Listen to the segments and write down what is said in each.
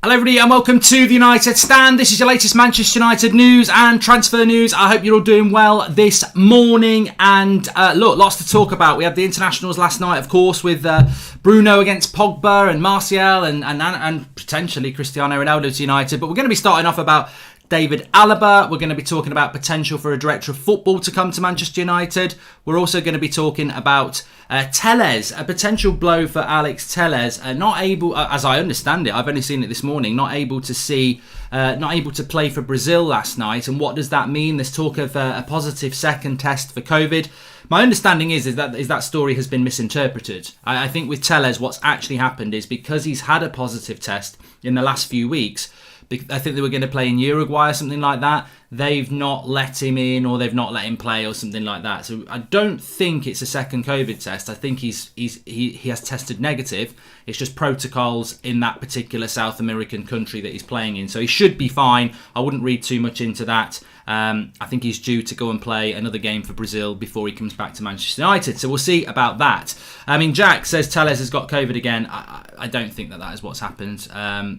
Hello everybody and welcome to the United Stand. This is your latest Manchester United news and transfer news. I hope you're all doing well this morning. And look, lots to talk about. We had the internationals last night, of course, with Bruno against Pogba and Martial and potentially Cristiano Ronaldo to United. But we're going to be starting off about David Alaba. We're going to be talking about potential for a director of football to come to Manchester United. We're also going to be talking about Telles, a potential blow for Alex Telles. Not able, as I understand it, I've only seen it this morning, not able to play for Brazil last night. And what does that mean? There's talk of a positive second test for COVID. My understanding is that story has been misinterpreted. I think with Telles, what's actually happened is because he's had a positive test in the last few weeks, I think they were going to play in Uruguay or something like that. They've not let him in, or they've not let him play, or something like that. So I don't think it's a second COVID test. I think he has tested negative. It's just protocols in that particular South American country that he's playing in. So he should be fine. I wouldn't read too much into that. I think he's due to go and play another game for Brazil before he comes back to Manchester United. So we'll see about that. I mean, Jack says Telles has got COVID again. I don't think that is what's happened.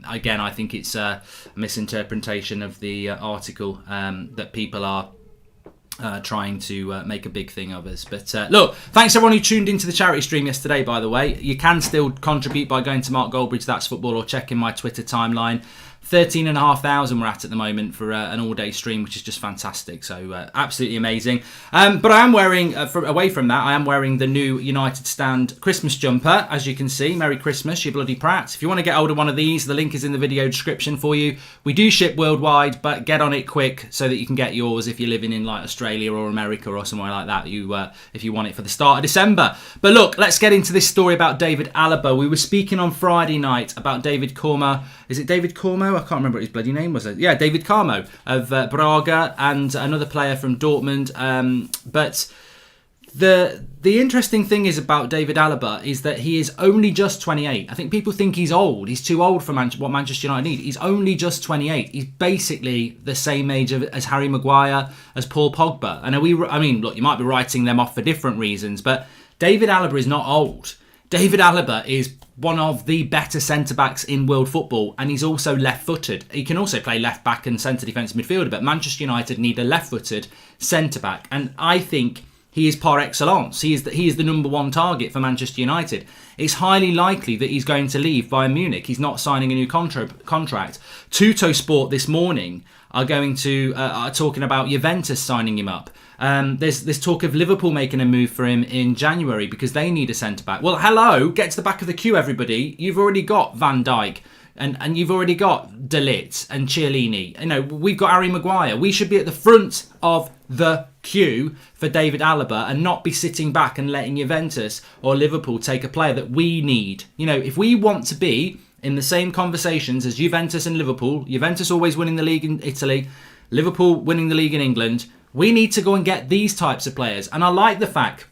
Again, I think it's a misinterpretation of the article that people are trying to make a big thing of us. But look, thanks everyone who tuned into the charity stream yesterday, by the way. You can still contribute by going to Mark Goldbridge, That's Football, or checking my Twitter timeline. 13,500 we're at the moment for an all-day stream, which is just fantastic. So absolutely amazing. But I am wearing, away from that, I am wearing the new United Stand Christmas jumper, as you can see. Merry Christmas, you bloody prats. If you want to get hold of one of these, the link is in the video description for you. We do ship worldwide, but get on it quick so that you can get yours if you're living in like Australia or America or somewhere like that. If you want it for the start of December. But look, let's get into this story about David Alaba. We were speaking on Friday night about David Cormo. Is it David Cormo? I can't remember what his bloody name was. Yeah, David Carmo of Braga and another player from Dortmund. But the interesting thing is about David Alaba is that he is only just 28. I think people think he's old. He's too old for what Manchester United need. He's only just 28. He's basically the same age as Harry Maguire, as Paul Pogba. And I mean, look, you might be writing them off for different reasons, but David Alaba is not old. David Alaba is one of the better centre-backs in world football, and he's also left-footed. He can also play left-back and centre defensive midfielder, but Manchester United need a left-footed centre-back, and I think he is par excellence. He is the number one target for Manchester United. It's highly likely that he's going to leave Bayern Munich. He's not signing a new contract. Tutto Sport this morning are talking about Juventus signing him up. There's talk of Liverpool making a move for him in January because they need a centre-back. Well, hello, get to the back of the queue, everybody. You've already got Van Dijk and you've already got De Ligt and Chiellini. You know, we've got Harry Maguire. We should be at the front of the queue for David Alaba and not be sitting back and letting Juventus or Liverpool take a player that we need. You know, if we want to be in the same conversations as Juventus and Liverpool, Juventus always winning the league in Italy, Liverpool winning the league in England, we need to go and get these types of players. And I like the fact,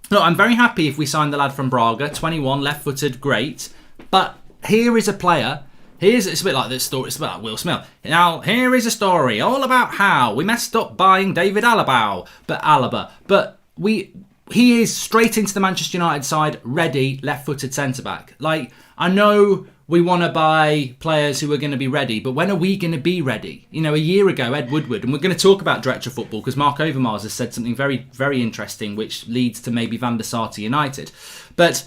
look, I'm very happy if we sign the lad from Braga, 21, left-footed, great. But here is a player, it's a bit like this story, it's a bit like Will Smith. Now, here is a story all about how we messed up buying David Alaba. But he is straight into the Manchester United side, ready, left-footed centre-back. Like, I know we want to buy players who are going to be ready, but when are we going to be ready? You know, a year ago, Ed Woodward, and we're going to talk about director of football because Mark Overmars has said something very, very interesting, which leads to maybe Van der Sar to United. But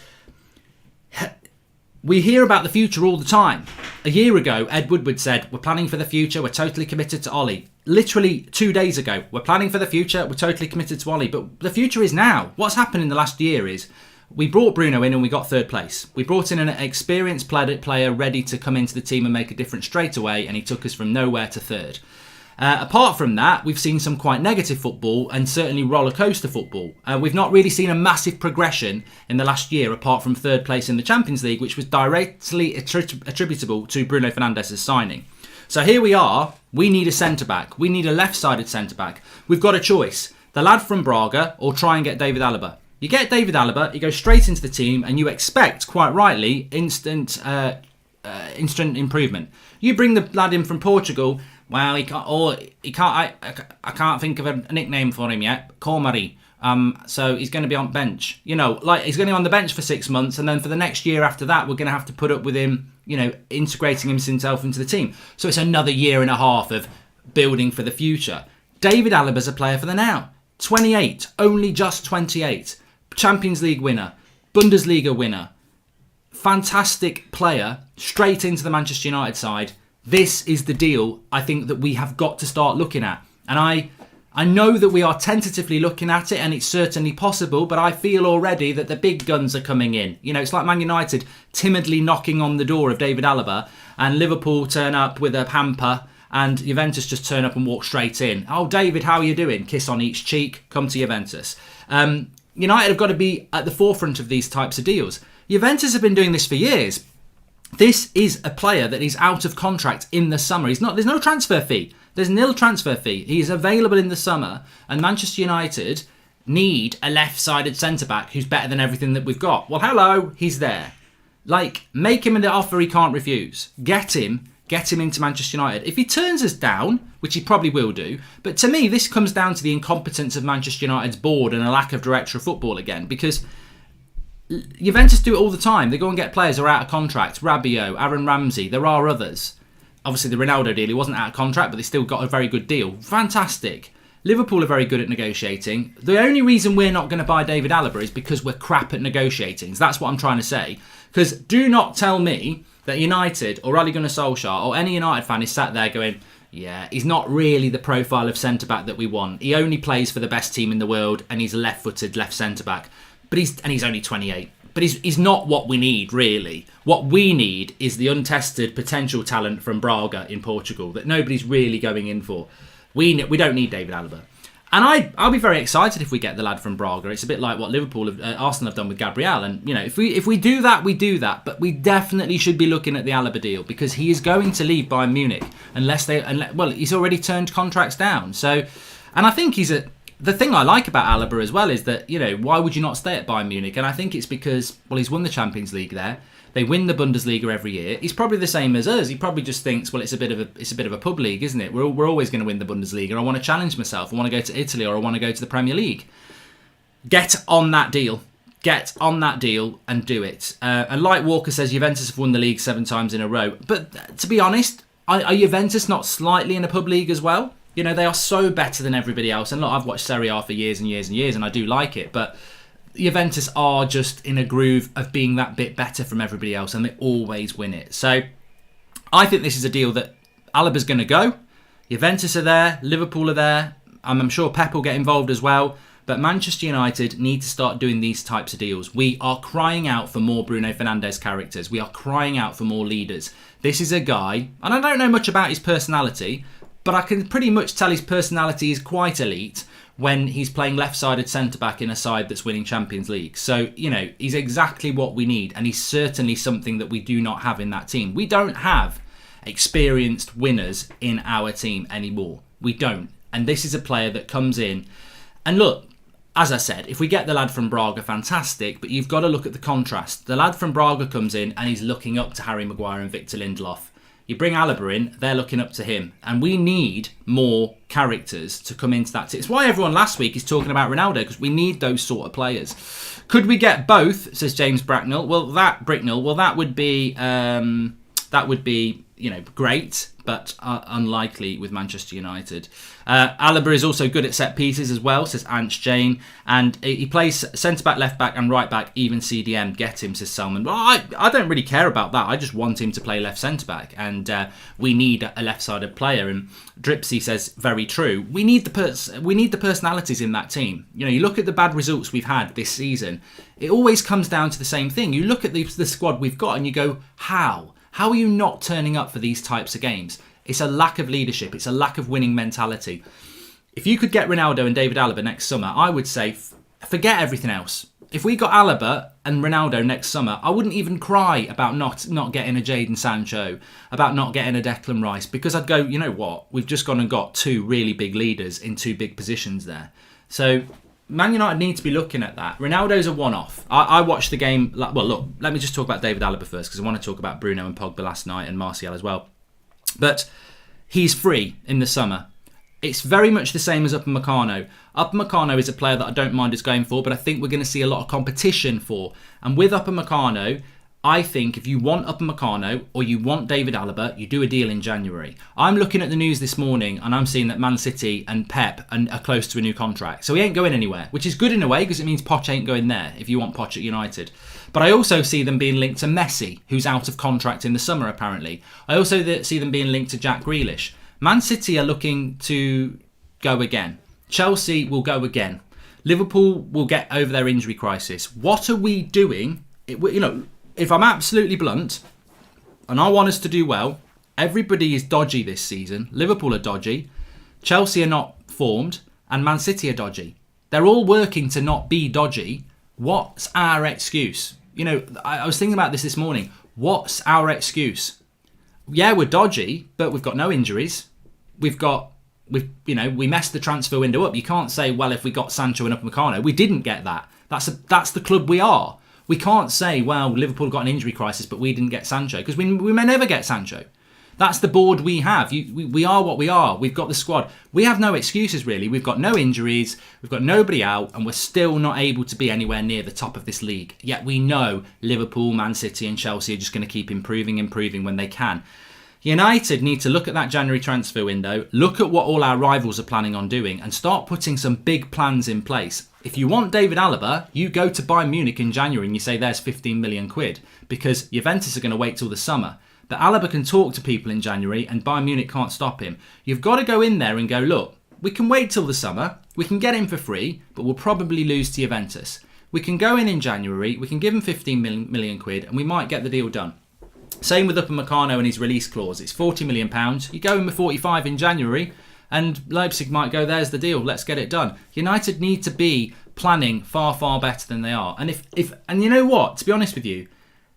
we hear about the future all the time. A year ago, Ed Woodward said, we're planning for the future, we're totally committed to Ollie. Literally 2 days ago, we're planning for the future, we're totally committed to Ollie. But the future is now. What's happened in the last year is we brought Bruno in and we got third place. We brought in an experienced player ready to come into the team and make a difference straight away, and he took us from nowhere to third. Apart from that, we've seen some quite negative football and certainly roller coaster football. We've not really seen a massive progression in the last year apart from third place in the Champions League, which was directly attributable to Bruno Fernandes's signing. So here we are. We need a centre-back. We need a left-sided centre-back. We've got a choice. The lad from Braga or try and get David Alaba. You get David Alaba, he goes straight into the team, and you expect, quite rightly, instant improvement. You bring the lad in from Portugal. Well, I can't think of a nickname for him yet. Cormari. So he's going to be on bench. He's going to be on the bench for 6 months, and then for the next year after that, we're going to have to put up with him, integrating himself into the team. So it's another year and a half of building for the future. David Alaba's a player for the now. 28, only just 28. Champions League winner, Bundesliga winner. Fantastic player, straight into the Manchester United side. This is the deal I think that we have got to start looking at. And I know that we are tentatively looking at it, and it's certainly possible, but I feel already that the big guns are coming in. It's like Man United timidly knocking on the door of David Alaba, and Liverpool turn up with a hamper, and Juventus just turn up and walk straight in. Oh, David, how are you doing? Kiss on each cheek, come to Juventus. United have got to be at the forefront of these types of deals. Juventus have been doing this for years. This is a player that is out of contract in the summer. There's no transfer fee. There's nil transfer fee. He is available in the summer, and Manchester United need a left-sided centre-back who's better than everything that we've got. Well, hello, he's there. Make him an offer he can't refuse. Get him into Manchester United. If he turns us down, which he probably will do, but to me, this comes down to the incompetence of Manchester United's board and a lack of director of football again, because Juventus do it all the time. They go and get players who are out of contract. Rabiot, Aaron Ramsey, there are others. Obviously, the Ronaldo deal, he wasn't out of contract, but they still got a very good deal. Fantastic. Liverpool are very good at negotiating. The only reason we're not going to buy David Alaba is because we're crap at negotiating. So that's what I'm trying to say. Because do not tell me that United or Ole Gunnar Solskjaer or any United fan is sat there going, yeah, he's not really the profile of centre-back that we want. He only plays for the best team in the world, and he's a left-footed left centre-back. But he's only 28. But he's not what we need, really. What we need is the untested potential talent from Braga in Portugal that nobody's really going in for. We don't need David Alaba. And I'll be very excited if we get the lad from Braga. It's a bit like what Arsenal have done with Gabriel. And, if we do that, we do that. But we definitely should be looking at the Alaba deal, because he is going to leave Bayern Munich he's already turned contracts down. So, and I think the thing I like about Alaba as well is that, why would you not stay at Bayern Munich? And I think it's because, he's won the Champions League there. They win the Bundesliga every year. He's probably the same as us. He probably just thinks, it's a bit of a pub league, isn't it? We're always going to win the Bundesliga. I want to challenge myself. I want to go to Italy, or I want to go to the Premier League. Get on that deal. Get on that deal and do it. And like Walker says, Juventus have won the league 7 times in a row. But to be honest, are Juventus not slightly in a pub league as well? They are so better than everybody else. And look, I've watched Serie A for years and years and years, and I do like it. But Juventus are just in a groove of being that bit better from everybody else, and they always win it. So I think this is a deal that Alaba's going to go. Juventus are there. Liverpool are there. I'm sure Pep will get involved as well. But Manchester United need to start doing these types of deals. We are crying out for more Bruno Fernandes characters. We are crying out for more leaders. This is a guy, and I don't know much about his personality, but I can pretty much tell his personality is quite elite when he's playing left-sided centre-back in a side that's winning Champions League. So, he's exactly what we need, and he's certainly something that we do not have in that team. We don't have experienced winners in our team anymore. We don't. And this is a player that comes in. And look, as I said, if we get the lad from Braga, fantastic, but you've got to look at the contrast. The lad from Braga comes in and he's looking up to Harry Maguire and Victor Lindelof. You bring Alaba in, they're looking up to him. And we need more characters to come into that team. It's why everyone last week is talking about Ronaldo, because we need those sort of players. Could we get both, says James Bracknell? Well, that would be great, but unlikely with Manchester United. Alaba is also good at set pieces as well, says Ants Jane, and he plays centre-back, left-back and right-back, even CDM. Get him, says Selman. Well, I don't really care about that. I just want him to play left centre-back, and we need a left-sided player. And Dripsy says, very true. We need the personalities in that team. You look at the bad results we've had this season, it always comes down to the same thing. You look at the squad we've got and you go, how? How are you not turning up for these types of games? It's a lack of leadership. It's a lack of winning mentality. If you could get Ronaldo and David Alaba next summer, I would say forget everything else. If we got Alaba and Ronaldo next summer, I wouldn't even cry about not getting a Jadon Sancho, about not getting a Declan Rice, because I'd go, you know what? We've just gone and got 2 really big leaders in 2 big positions there. So Man United need to be looking at that. Ronaldo's a one-off. I watched the game. Well, look, let me just talk about David Alaba first, because I want to talk about Bruno and Pogba last night and Martial as well. But he's free in the summer. It's very much the same as Upamecano. Upamecano is a player that I don't mind us going for, but I think we're going to see a lot of competition for. And with Upamecano, I think if you want Upamecano or you want David Alaba, you do a deal in January. I'm looking at the news this morning and I'm seeing that Man City and Pep are close to a new contract. So he ain't going anywhere, which is good in a way because it means Poch ain't going there if you want Poch at United. But I also see them being linked to Messi, who's out of contract in the summer apparently. I also see them being linked to Jack Grealish. Man City are looking to go again. Chelsea will go again. Liverpool will get over their injury crisis. What are we doing? If I'm absolutely blunt, and I want us to do well, everybody is dodgy this season. Liverpool are dodgy, Chelsea are not formed, and Man City are dodgy. They're all working to not be dodgy. What's our excuse? I was thinking about this morning. What's our excuse? Yeah, we're dodgy, but we've got no injuries. We messed the transfer window up. You can't say, well, if we got Sancho and Upamecano, we didn't get that. That's the club we are. We can't say, well, Liverpool got an injury crisis, but we didn't get Sancho, because we may never get Sancho. That's the board we have. We are what we are. We've got the squad. We have no excuses, really. We've got no injuries. We've got nobody out, and we're still not able to be anywhere near the top of this league. Yet we know Liverpool, Man City and Chelsea are just going to keep improving when they can. United need to look at that January transfer window, look at what all our rivals are planning on doing, and start putting some big plans in place. If you want David Alaba, you go to Bayern Munich in January and you say there's 15 million quid, because Juventus are going to wait till the summer. But Alaba can talk to people in January and Bayern Munich can't stop him. You've got to go in there and go, look, we can wait till the summer, we can get him for free, but we'll probably lose to Juventus. We can go in January, we can give him 15 million quid and we might get the deal done. Same with Upamecano and his release clause. It's £40 million. You go in with 45 in January and Leipzig might go, there's the deal, let's get it done. United need to be planning far, far better than they are. And and you know what, to be honest with you,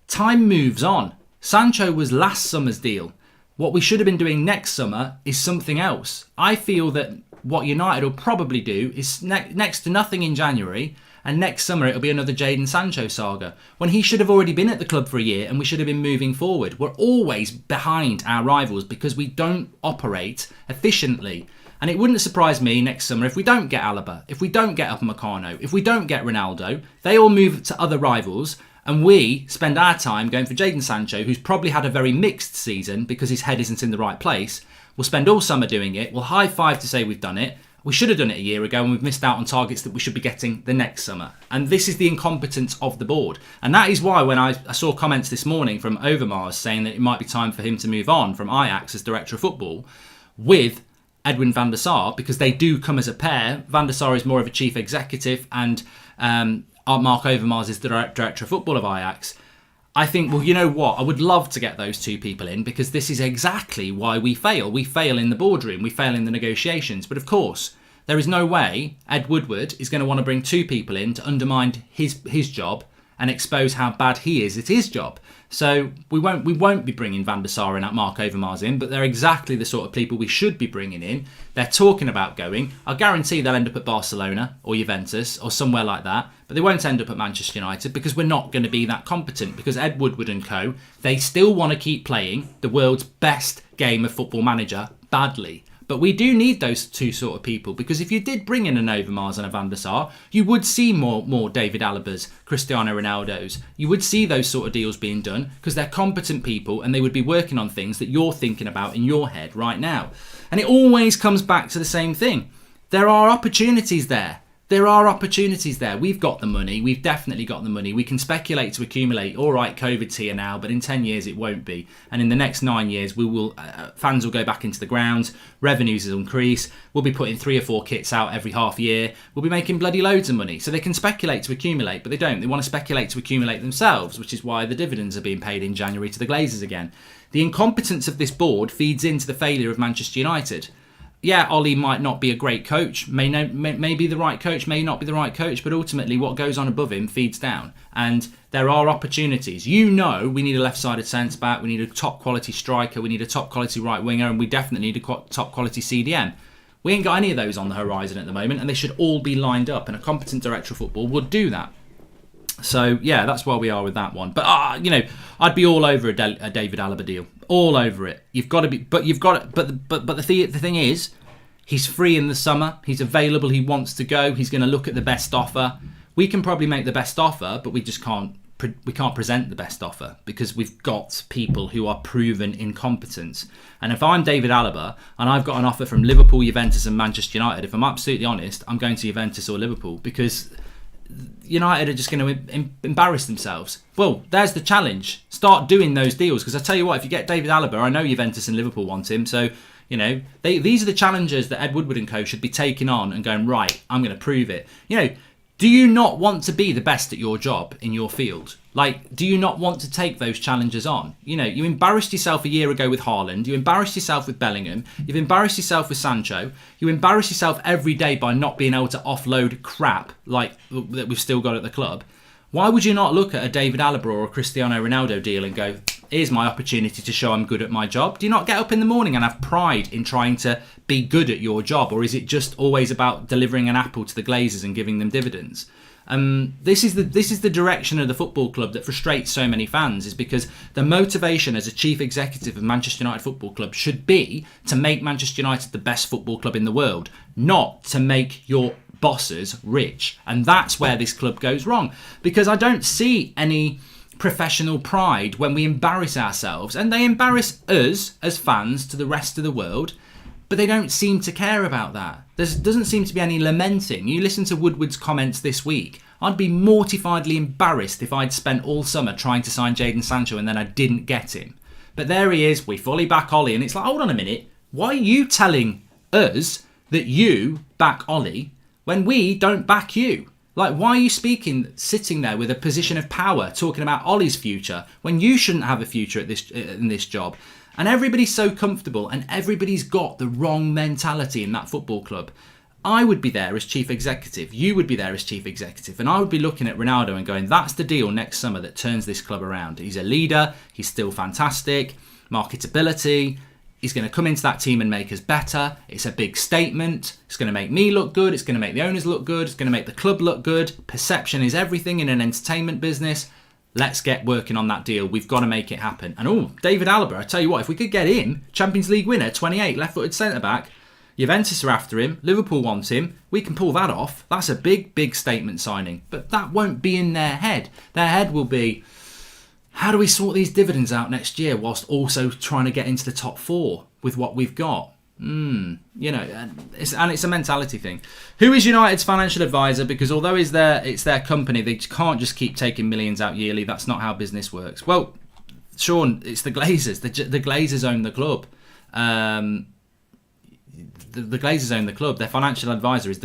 time moves on. Sancho was last summer's deal. What we should have been doing next summer is something else. I feel that what United will probably do is next to nothing in January, and next summer it'll be another Jadon Sancho saga, when he should have already been at the club for a year and we should have been moving forward. We're always behind our rivals because we don't operate efficiently. And it wouldn't surprise me next summer if we don't get Alaba, if we don't get Upamecano, if we don't get Ronaldo. They all move to other rivals and we spend our time going for Jadon Sancho, who's probably had a very mixed season because his head isn't in the right place. We'll spend all summer doing it. We'll high five to say we've done it. We should have done it a year ago and we've missed out on targets that we should be getting the next summer. And this is the incompetence of the board. And that is why when I saw comments this morning from Overmars saying that it might be time for him to move on from Ajax as director of football with Edwin van der Sar, because they do come as a pair. Van der Sar is more of a chief executive and Mark Overmars is the director of football of Ajax. I think, well, you know what? I would love to get those two people in because this is exactly why we fail. We fail in the boardroom. We fail in the negotiations. But of course, there is no way Ed Woodward is going to want to bring two people in to undermine his job and expose how bad he is at his job. So we won't be bringing Van der Sar and Mark Overmars in, but they're exactly the sort of people we should be bringing in. They're talking about going. I guarantee they'll end up at Barcelona or Juventus or somewhere like that, but they won't end up at Manchester United because we're not going to be that competent, because Ed Woodward and co, they still want to keep playing the world's best game of Football Manager badly. But we do need those two sort of people, because if you did bring in an Overmars and a Van der Sar, you would see more David Alabas, Cristiano Ronaldos. You would see those sort of deals being done because they're competent people and they would be working on things that you're thinking about in your head right now. And it always comes back to the same thing. There are opportunities there. There are opportunities there. We've got the money. We've definitely got the money. We can speculate to accumulate. All right, COVID's here now, but in 10 years it won't be. And in the next 9 years, we will fans will go back into the ground. Revenues will increase. We'll be putting 3 or 4 kits out every half year. We'll be making bloody loads of money. So they can speculate to accumulate, but they don't. They want to speculate to accumulate themselves, which is why the dividends are being paid in January to the Glazers again. The incompetence of this board feeds into the failure of Manchester United. Yeah, Ollie might not be a great coach, may be the right coach, may not be the right coach, but ultimately what goes on above him feeds down. And there are opportunities. You know, we need a left-sided centre-back, we need a top-quality striker, we need a top-quality right-winger, and we definitely need a top-quality CDM. We ain't got any of those on the horizon at the moment, and they should all be lined up, and a competent director of football would do that. So, yeah, that's where we are with that one. But, I'd be all over a David Alaba deal. All over it. You've got to be, but the thing is, He's free in the summer. He's available. He wants to go. He's going to look at the best offer. We can probably make the best offer, but we just can't. We can't present the best offer because we've got people who are proven incompetent. And if I'm David Alaba and I've got an offer from Liverpool, Juventus and Manchester United, if I'm absolutely honest, I'm going to Juventus or Liverpool because United are just going to embarrass themselves. Well, there's the challenge. Start doing those deals because I tell you what, if you get David Alaba, I know Juventus and Liverpool want him, so these are the challenges that Ed Woodward and co should be taking on and going, right, I'm going to prove it. Do you not want to be the best at your job in your field? Like, do you not want to take those challenges on? You embarrassed yourself a year ago with Haaland. You embarrassed yourself with Bellingham. You've embarrassed yourself with Sancho. You embarrass yourself every day by not being able to offload crap like that we've still got at the club. Why would you not look at a David Alaba or a Cristiano Ronaldo deal and go, here's my opportunity to show I'm good at my job? Do you not get up in the morning and have pride in trying to be good at your job? Or is it just always about delivering an apple to the Glazers and giving them dividends? This is the direction of the football club that frustrates so many fans, is because the motivation as a chief executive of Manchester United Football Club should be to make Manchester United the best football club in the world, not to make your bosses rich. And that's where this club goes wrong, because I don't see any professional pride when we embarrass ourselves, and they embarrass us as fans to the rest of the world, but they don't seem to care about that. There doesn't seem to be any lamenting. You listen to Woodward's comments this week. I'd be mortifiedly embarrassed if I'd spent all summer trying to sign Jadon Sancho and then I didn't get him. But there he is, we fully back Ollie, and it's like, hold on a minute, why are you telling us that you back Ollie when we don't back you? Like, why are you sitting there with a position of power, talking about Ollie's future when you shouldn't have a future in this job? And everybody's so comfortable, and everybody's got the wrong mentality in that football club. I would be there as chief executive. You would be there as chief executive, and I would be looking at Ronaldo and going, "That's the deal next summer that turns this club around." He's a leader. He's still fantastic. Marketability. He's going to come into that team and make us better. It's a big statement. It's going to make me look good. It's going to make the owners look good. It's going to make the club look good. Perception is everything in an entertainment business. Let's get working on that deal. We've got to make it happen. And David Alaba, I tell you what, if we could get him, Champions League winner, 28, left-footed centre-back, Juventus are after him, Liverpool want him, we can pull that off. That's a big, big statement signing. But that won't be in their head. Their head will be, how do we sort these dividends out next year whilst also trying to get into the top four with what we've got? It's a mentality thing. Who is United's financial advisor? Because although it's their company, they can't just keep taking millions out yearly. That's not how business works. Well, Sean, it's the Glazers. The Glazers own the club. The Glazers own the club. Their financial advisor is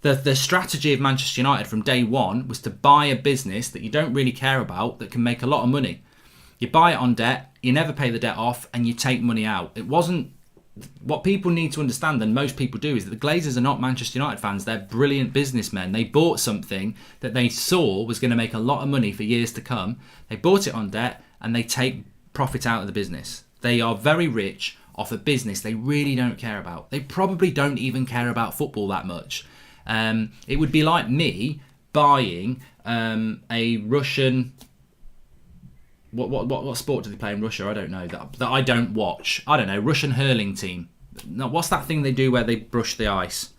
the strategy of Manchester United from day one was to buy a business that you don't really care about that can make a lot of money. You buy it on debt, you never pay the debt off, and you take money out. It wasn't. What people need to understand, and most people do, is that the Glazers are not Manchester United fans. They're brilliant businessmen. They bought something that they saw was going to make a lot of money for years to come. They bought it on debt, and they take profit out of the business. They are very rich off a business they really don't care about. They probably don't even care about football that much. It would be like me buying a Russian... What sport do they play in Russia? I don't know. That I don't watch. I don't know. Russian hurling team. No, what's that thing they do where they brush the ice?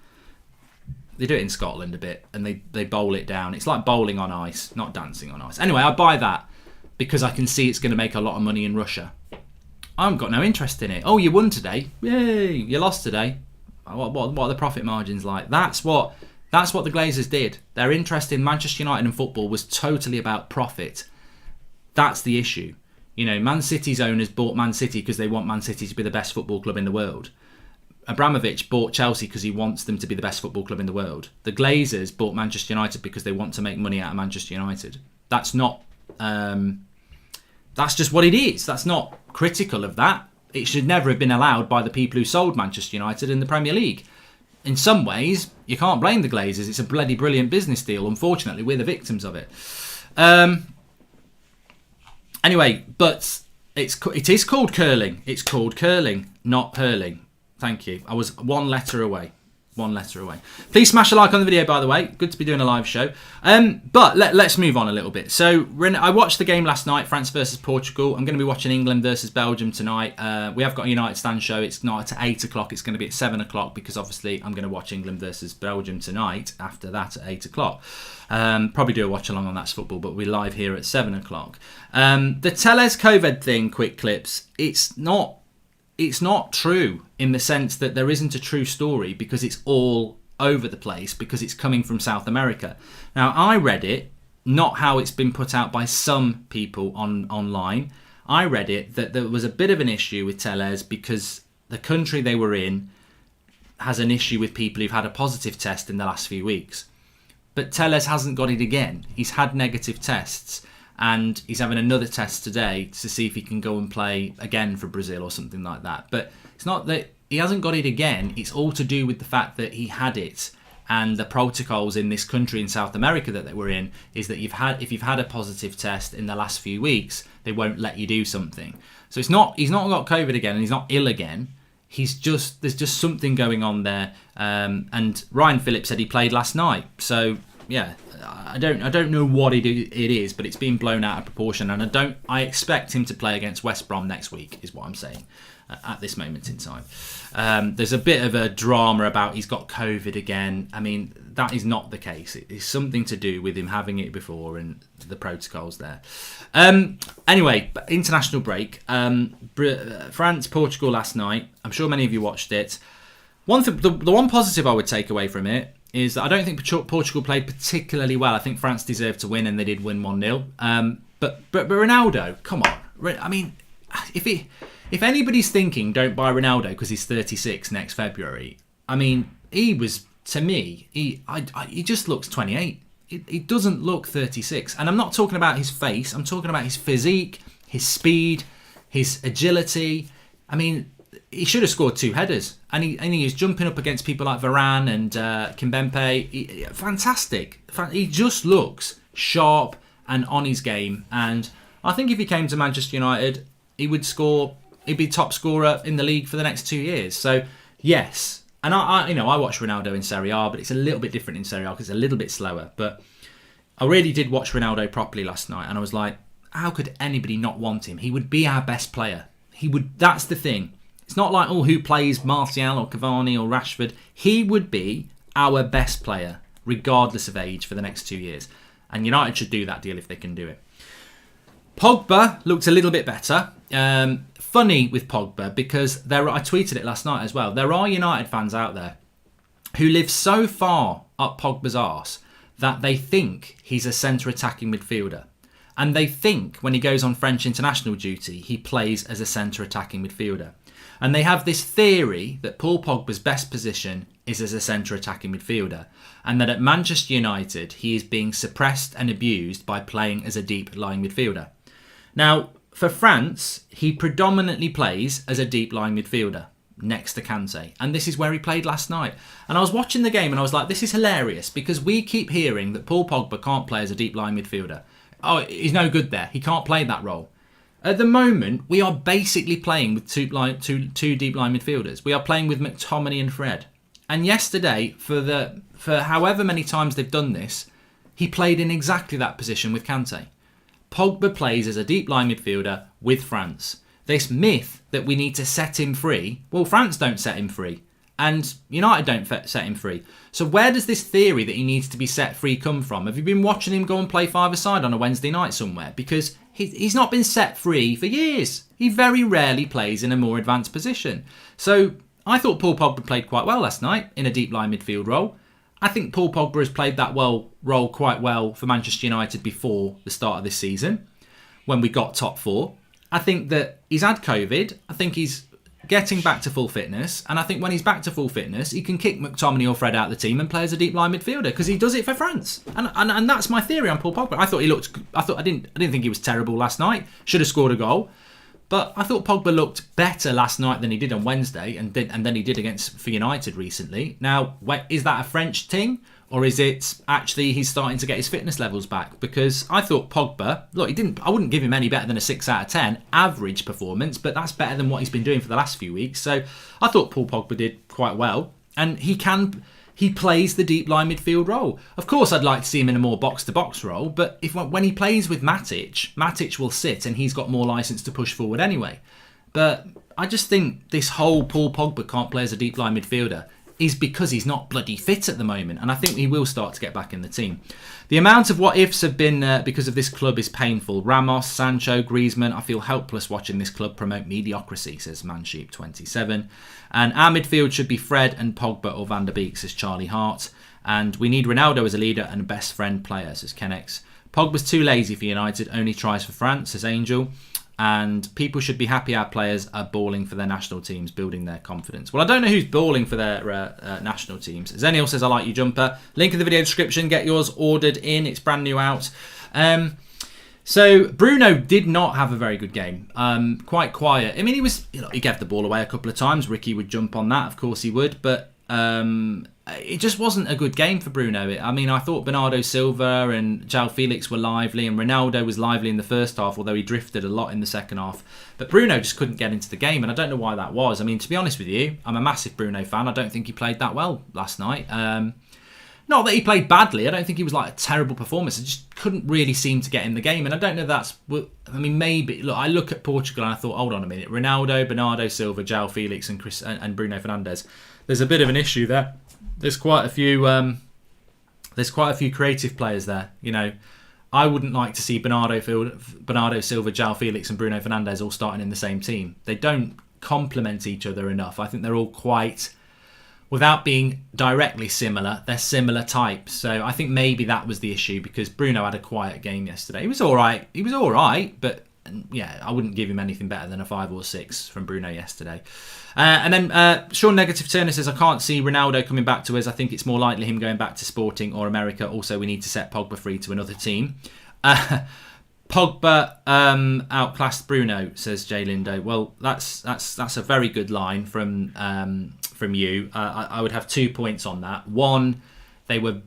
They do it in Scotland a bit, and they bowl it down. It's like bowling on ice, not dancing on ice. Anyway, I buy that because I can see it's going to make a lot of money in Russia. I've got no interest in it. Oh, you won today. Yay. You lost today. What are the profit margins like? That's what the Glazers did. Their interest in Manchester United and football was totally about profit. That's the issue. Man City's owners bought Man City because they want Man City to be the best football club in the world. Abramovich bought Chelsea because he wants them to be the best football club in the world. The Glazers bought Manchester United because they want to make money out of Manchester United. That's not... that's just what it is. That's not critical of that. It should never have been allowed by the people who sold Manchester United in the Premier League. In some ways, you can't blame the Glazers. It's a bloody brilliant business deal. Unfortunately, we're the victims of it. Anyway, but it is called curling. It's called curling, not hurling. Thank you. I was one letter away. one letter away. Please smash a like on the video, by the way. Good to be doing a live show. But let's move on a little bit. So I watched the game last night, France versus Portugal. I'm going to be watching England versus Belgium tonight. We have got a United Stand show. It's not at 8 o'clock. It's going to be at 7 o'clock because obviously I'm going to watch England versus Belgium tonight. After that at 8 o'clock. Probably do a watch along on That's Football, but we're live here at 7 o'clock. The Telles COVID thing, quick clips. It's not true in the sense that there isn't a true story because it's all over the place because it's coming from South America. Now, I read it, not how it's been put out by some people online. I read it that there was a bit of an issue with Telles because the country they were in has an issue with people who've had a positive test in the last few weeks. But Telles hasn't got it again. He's had negative tests. And he's having another test today to see if he can go and play again for Brazil or something like that. But it's not that he hasn't got it again. It's all to do with the fact that he had it. And the protocols in this country in South America that they were in is that if you've had a positive test in the last few weeks, they won't let you do something. So he's not got COVID again and he's not ill again. There's just something going on there. And Ryan Phillips said he played last night. So yeah, I don't know what it is, but it's been blown out of proportion, and I expect him to play against West Brom next week, is what I'm saying at this moment in time. There's a bit of a drama about he's got COVID again. I mean, that is not the case. It's something to do with him having it before and the protocols there. Anyway, international break. France, Portugal last night. I'm sure many of you watched it. The one positive I would take away from it is that I don't think Portugal played particularly well. I think France deserved to win, and they did win 1-0. But Ronaldo, come on. I mean, if anybody's thinking don't buy Ronaldo because he's 36 next February, I mean, he was, to me, he just looks 28. He doesn't look 36. And I'm not talking about his face. I'm talking about his physique, his speed, his agility. I mean, he should have scored 2 headers, and he was jumping up against people like Varane and Kimpembe. Fantastic. He just looks sharp and on his game. And I think if he came to Manchester United, he would score. He'd be top scorer in the league for the next 2 years. So yes, and I watch Ronaldo in Serie A, but it's a little bit different in Serie A because it's a little bit slower. But I really did watch Ronaldo properly last night, and I was like, how could anybody not want him? He would be our best player. He would. That's the thing. It's not like, who plays Martial or Cavani or Rashford. He would be our best player, regardless of age, for the next 2 years. And United should do that deal if they can do it. Pogba looked a little bit better. Funny with Pogba, because I tweeted it last night as well. There are United fans out there who live so far up Pogba's arse that they think he's a centre attacking midfielder. And they think when he goes on French international duty, he plays as a centre attacking midfielder. And they have this theory that Paul Pogba's best position is as a centre attacking midfielder, and that at Manchester United he is being suppressed and abused by playing as a deep lying midfielder. Now, for France, he predominantly plays as a deep lying midfielder next to Kante, and this is where he played last night. And I was watching the game and I was like, this is hilarious, because we keep hearing that Paul Pogba can't play as a deep lying midfielder. Oh, he's no good there. He can't play that role. At the moment, we are basically playing with two deep line midfielders. We are playing with McTominay and Fred. And yesterday, for however many times they've done this, he played in exactly that position with Kante. Pogba plays as a deep line midfielder with France. This myth that we need to set him free, well, France don't set him free. And United don't set him free. So where does this theory that he needs to be set free come from? Have you been watching him go and play five-a-side on a Wednesday night somewhere? Because he's not been set free for years. He very rarely plays in a more advanced position. So I thought Paul Pogba played quite well last night in a deep line midfield role. I think Paul Pogba has played that role quite well for Manchester United before the start of this season, when we got top 4. I think that he's had COVID. I think he's getting back to full fitness, and I think when he's back to full fitness, he can kick McTominay or Fred out of the team and play as a deep line midfielder, because he does it for France. And that's my theory on Paul Pogba. I didn't think he was terrible last night. Should have scored a goal, but I thought Pogba looked better last night than he did on Wednesday, and then he did for United recently. Now, is that a French thing? Or is it actually he's starting to get his fitness levels back? Because I thought Pogba, look, I wouldn't give him any better than a 6 out of 10 average performance, but that's better than what he's been doing for the last few weeks. So I thought Paul Pogba did quite well. And he plays the deep line midfield role. Of course, I'd like to see him in a more box-to-box role, but when he plays with Matic will sit and he's got more licence to push forward anyway. But I just think this whole Paul Pogba can't play as a deep line midfielder is because he's not bloody fit at the moment. And I think he will start to get back in the team. The amount of what-ifs have been because of this club is painful. Ramos, Sancho, Griezmann, I feel helpless watching this club promote mediocrity, says Mansheep27. And our midfield should be Fred and Pogba or Van der Beek, says Charlie Hart. And we need Ronaldo as a leader and a best friend player, says Kennex. Pogba's too lazy for United, only tries for France, says Angel. And people should be happy our players are balling for their national teams, building their confidence. Well, I don't know who's balling for their national teams. Zeniel says, I like your jumper. Link in the video description. Get yours ordered in. It's brand new out. So Bruno did not have a very good game. Quite quiet. I mean, he gave the ball away a couple of times. Ricky would jump on that. Of course he would. But it just wasn't a good game for Bruno. I mean, I thought Bernardo Silva and João Felix were lively, and Ronaldo was lively in the first half, although he drifted a lot in the second half. But Bruno just couldn't get into the game, and I don't know why that was. I mean, to be honest with you, I'm a massive Bruno fan. I don't think he played that well last night. Not that he played badly. I don't think he was like a terrible performance. I just couldn't really seem to get in the game, and I don't know that's... I mean, maybe... Look, I look at Portugal and I thought, hold on a minute. Ronaldo, Bernardo Silva, João Felix and Bruno Fernandes. There's a bit of an issue there. There's quite a few creative players there. You know, I wouldn't like to see Bernardo Silva, João Felix, and Bruno Fernandes all starting in the same team. They don't complement each other enough. I think they're all quite, without being directly similar, they're similar types. So I think maybe that was the issue, because Bruno had a quiet game yesterday. He was all right. But yeah, I wouldn't give him anything better than a 5 or 6 from Bruno yesterday. And then Sean Negative Turner says, I can't see Ronaldo coming back to us. I think it's more likely him going back to Sporting or America. Also, we need to set Pogba free to another team. Pogba outclassed Bruno, says Jay Lindo. Well, that's a very good line from you. I would have 2 points on that. One, they were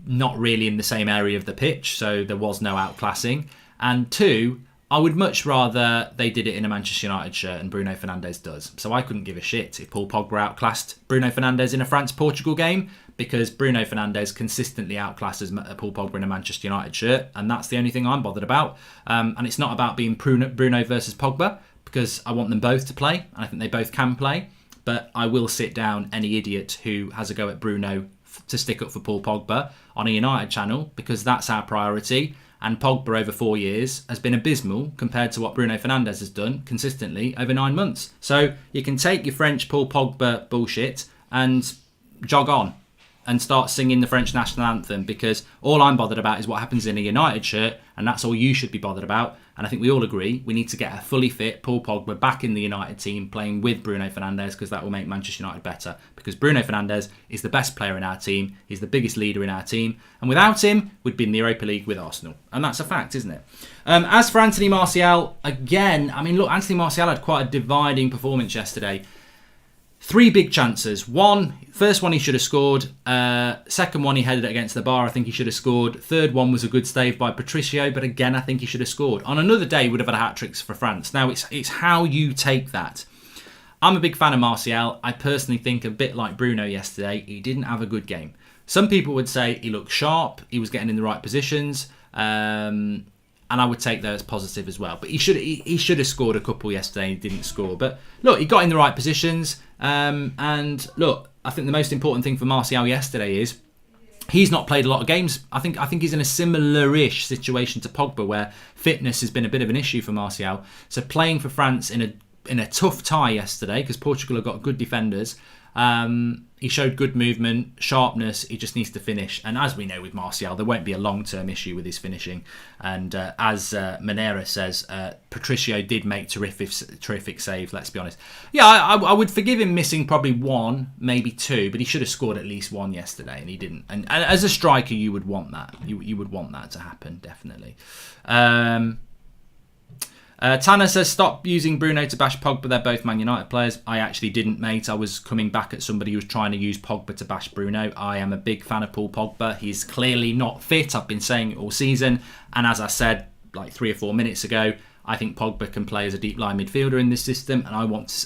not really in the same area of the pitch, so there was no outclassing. And 2, I would much rather they did it in a Manchester United shirt and Bruno Fernandes does. So I couldn't give a shit if Paul Pogba outclassed Bruno Fernandes in a France-Portugal game, because Bruno Fernandes consistently outclasses Paul Pogba in a Manchester United shirt, and that's the only thing I'm bothered about. And it's not about being Bruno versus Pogba, because I want them both to play, and I think they both can play. But I will sit down any idiot who has a go at Bruno to stick up for Paul Pogba on a United channel, because that's our priority. And Pogba over 4 years has been abysmal compared to what Bruno Fernandes has done consistently over 9 months. So you can take your French Paul Pogba bullshit and jog on and start singing the French national anthem, because all I'm bothered about is what happens in a United shirt, and that's all you should be bothered about. And I think we all agree we need to get a fully fit Paul Pogba back in the United team playing with Bruno Fernandes, because that will make Manchester United better. Because Bruno Fernandes is the best player in our team, he's the biggest leader in our team, and without him, we'd be in the Europa League with Arsenal. And that's a fact, isn't it? As for Anthony Martial, again, I mean, look, Anthony Martial had quite a dividing performance yesterday. 3 big chances. First one he should have scored. Second one he headed it against the bar. I think he should have scored. Third one was a good save by Patricio, but again I think he should have scored. On another day he would have had hat-tricks for France. Now it's how you take that. I'm a big fan of Martial. I personally think, a bit like Bruno yesterday, he didn't have a good game. Some people would say he looked sharp, he was getting in the right positions, and I would take that as positive as well. But he should have scored a couple yesterday. He didn't score. But look, he got in the right positions. And look, I think the most important thing for Martial yesterday is he's not played a lot of games. I think he's in a similar-ish situation to Pogba, where fitness has been a bit of an issue for Martial. So playing for France in a tough tie yesterday, because Portugal have got good defenders. He showed good movement, sharpness. He just needs to finish. And as we know with Martial, there won't be a long-term issue with his finishing. And as Manera says, Patricio did make terrific save, let's be honest. Yeah, I would forgive him missing probably 1, maybe 2, but he should have scored at least 1 yesterday, and he didn't. And as a striker, you would want that. You would want that to happen, definitely. Tanner says, stop using Bruno to bash Pogba. They're both Man United players. I actually didn't, mate. I was coming back at somebody who was trying to use Pogba to bash Bruno. I am a big fan of Paul Pogba. He's clearly not fit. I've been saying it all season. And as I said like 3 or 4 minutes ago, I think Pogba can play as a deep line midfielder in this system, and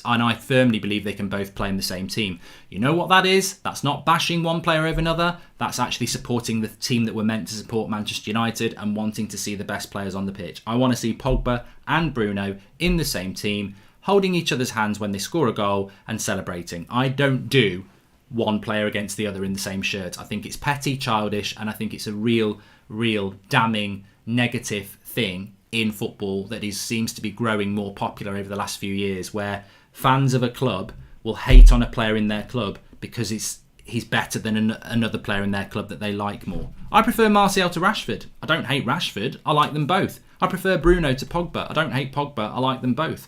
I firmly believe they can both play in the same team. You know what that is? That's not bashing one player over another. That's actually supporting the team that we're meant to support, Manchester United, and wanting to see the best players on the pitch. I want to see Pogba and Bruno in the same team, holding each other's hands when they score a goal and celebrating. I don't do one player against the other in the same shirt. I think it's petty, childish, and I think it's a real damning negative thing in football that seems to be growing more popular over the last few years, where fans of a club will hate on a player in their club because he's better than another player in their club that they like more. I prefer Martial to Rashford. I don't hate Rashford. I like them both. I prefer Bruno to Pogba. I don't hate Pogba. I like them both.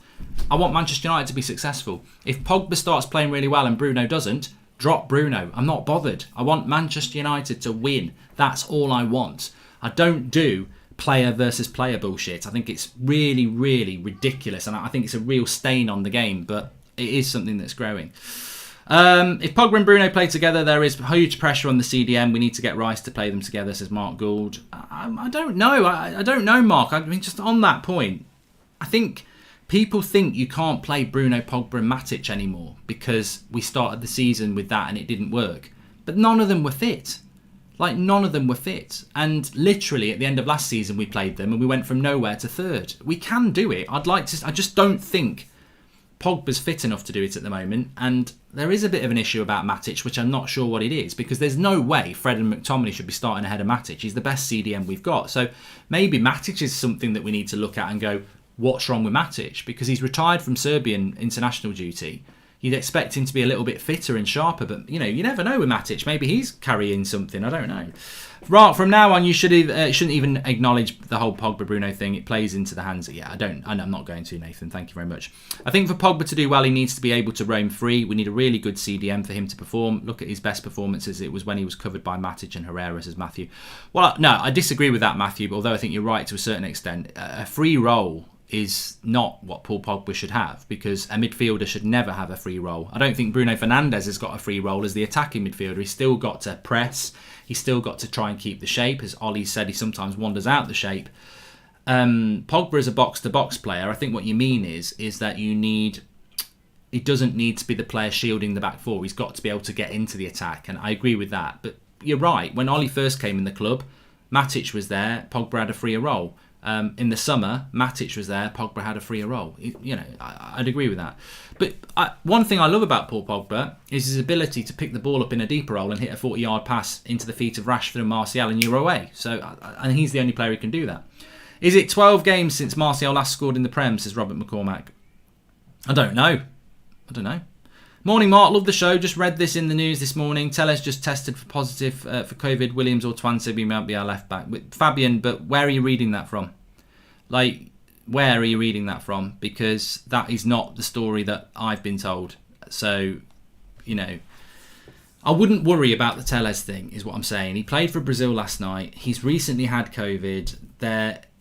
I want Manchester United to be successful. If Pogba starts playing really well and Bruno doesn't, drop Bruno. I'm not bothered. I want Manchester United to win. That's all I want. I don't do player versus player bullshit. I think it's really ridiculous, and I think it's a real stain on the game, but it is something that's growing. If Pogba and Bruno play together, there is huge pressure on the CDM. We need to get Rice to play them together, says Mark Gould. I don't know. I don't know, Mark. I mean, just on that point, I think people think you can't play Bruno, Pogba and Matic anymore because we started the season with that and it didn't work. But none of them were fit. Like, none of them were fit. And literally at the end of last season we played them and we went from nowhere to third. We can do it. I just don't think Pogba's fit enough to do it at the moment, and there is a bit of an issue about Matic, which I'm not sure what it is, because there's no way Fred and McTominay should be starting ahead of Matic. He's the best CDM we've got. So maybe Matic is something that we need to look at and go, what's wrong with Matic? Because he's retired from Serbian international duty. You'd expect him to be a little bit fitter and sharper, but you never know with Matic. Maybe he's carrying something. I don't know. Right, from now on, you shouldn't even acknowledge the whole Pogba-Bruno thing. It plays into the hands. Yeah, I'm not going to, Nathan. Thank you very much. I think for Pogba to do well, he needs to be able to roam free. We need a really good CDM for him to perform. Look at his best performances. It was when he was covered by Matic and Herrera, says Matthew. Well, no, I disagree with that, Matthew, but although I think you're right to a certain extent. A free role is not what Paul Pogba should have, because a midfielder should never have a free role. I don't think Bruno Fernandes has got a free role as the attacking midfielder. He's still got to press. He's still got to try and keep the shape. As Ollie said, he sometimes wanders out the shape. Pogba is a box-to-box player. I think what you mean is that he doesn't need to be the player shielding the back four. He's got to be able to get into the attack, and I agree with that. But you're right. When Ollie first came in the club, Matic was there. Pogba had a freer role. In the summer, Matic was there. Pogba had a freer role. I'd agree with that. But one thing I love about Paul Pogba is his ability to pick the ball up in a deeper role and hit a 40-yard pass into the feet of Rashford and Martial, and you're away. And he's the only player who can do that. Is it 12 games since Martial last scored in the Prem, says Robert McCormack? I don't know. Morning, Mark. Love the show. Just read this in the news this morning. Tellez just tested for positive for COVID. Williams or Twansby might be our left back. Fabian, but where are you reading that from? Where are you reading that from? Because that is not the story that I've been told. So, I wouldn't worry about the Tellez thing, is what I'm saying. He played for Brazil last night. He's recently had COVID.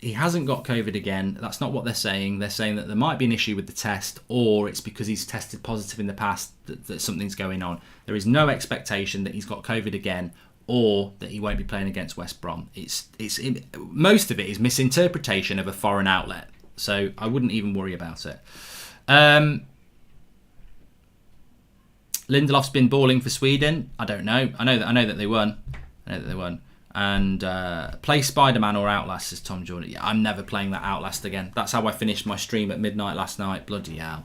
He hasn't got COVID again. That's not what they're saying. They're saying that there might be an issue with the test, or it's because he's tested positive in the past that something's going on. There is no expectation that he's got COVID again, or that he won't be playing against West Brom. Most of it is misinterpretation of a foreign outlet. So I wouldn't even worry about it. Lindelof's been balling for Sweden. I don't know. I know that they won. And play Spider-Man or Outlast, says Tom Jordan. Yeah, I'm never playing that Outlast again. That's how I finished my stream at midnight last night. Bloody hell.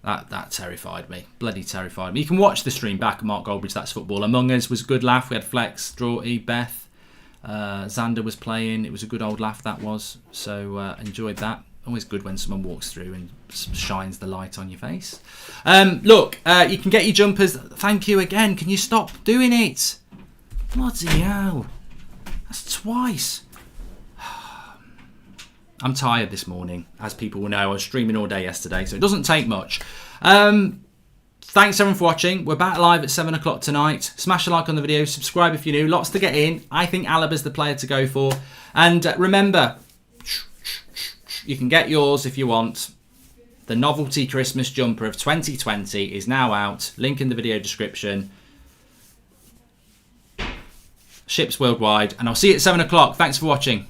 That terrified me. Bloody terrified me. You can watch the stream back at Mark Goldbridge, That's Football. Among Us was a good laugh. We had Flex, Strawty, Beth. Xander was playing. It was a good old laugh, that was. So enjoyed that. Always good when someone walks through and shines the light on your face. Look, you can get your jumpers. Thank you again. Can you stop doing it? Bloody hell. That's twice. I'm tired this morning, as people will know. I was streaming all day yesterday, so it doesn't take much. Thanks everyone for watching. We're back live at 7 o'clock tonight. Smash a like on the video, subscribe if you're new. Lots to get in. I think Alaba's the player to go for. And remember, you can get yours if you want. The novelty Christmas jumper of 2020 is now out. Link in the video description. Ships worldwide. And I'll see you at 7 o'clock. Thanks for watching.